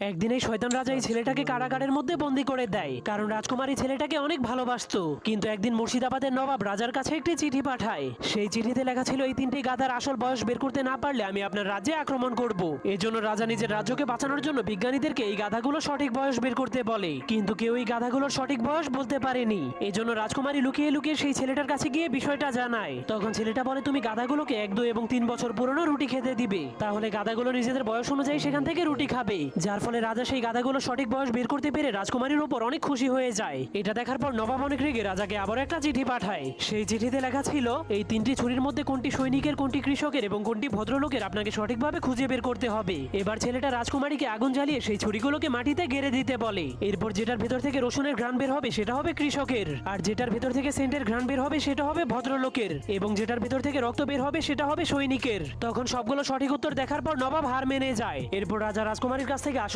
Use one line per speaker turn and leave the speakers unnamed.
একদিন এই শয়তান রাজা এই ছেলেটাকে কারাগারের মধ্যে বন্দি করে দেয়, কারণ রাজকুমারী ছেলেটাকে অনেক ভালোবাসতো। কিন্তু একদিন মুর্শিদাবাদের নবাব রাজার কাছে একটি চিঠি পাঠায়। সেই চিঠিতে লেখা ছিল, এই তিনটি গাধার আসল বয়স বের করতে না পারলে আমি আপনার রাজ্যে আক্রমণ করব। এজন্য রাজা নিজের রাজ্যকে বাঁচানোর জন্য বিজ্ঞানীদেরকে এই গাধাগুলো সঠিক বয়স বের করতে বলে, কিন্তু কেউ এই গাধাগুলোর সঠিক বয়স বলতে পারেনি। এজন্য রাজকুমারী লুকিয়ে লুকিয়ে সেই ছেলেটার কাছে গিয়ে বিষয়টা জানায়। তখন ছেলেটা বলে, তুমি গাধাগুলোকে 1, 2 এবং 3 বছর পুরনো রুটি খেতে দিবে, তাহলে গাধাগুলো নিজেদের বয়স অনুযায়ী সেখান থেকে রুটি খাবে। যার ফলে রাজা সেই গাধাগুলো সঠিক বয়স বের করতে পেরে রাজকুমারীর উপর অনেক খুশি হয়ে যায়। এটা দেখার পর নবাব অনেক রেগে রাজাকে আবার একটা চিঠি পাঠায়। সেই চিঠিতে লেখা ছিল, এই তিনটি ছুরির মধ্যে কোনটি সৈনিকের, কোনটি কৃষকের এবং কোনটি ভদ্রলোকের আপনাকে সঠিকভাবে খুঁজে বের করতে হবে। এবার ছেলেটা রাজকুমারীকে আগুন জ্বালিয়ে সেই ছুরিগুলোকে মাটিতে গেড়ে দিতে বলে। এরপর যেটার ভেতর থেকে রসুনের ঘ্রাণ বের হবে সেটা হবে কৃষকের, আর যেটার ভেতর থেকে সেন্টের ঘ্রাণ বের হবে সেটা হবে ভদ্রলোকের, এবং যেটার ভেতর থেকে রক্ত বের হবে সেটা হবে সৈনিকের। তখন সবগুলো সঠিক উত্তর দেখার পর নবাব হার মেনে যায়। এরপর রাজা রাজকুমারীর কাছ থেকে আসল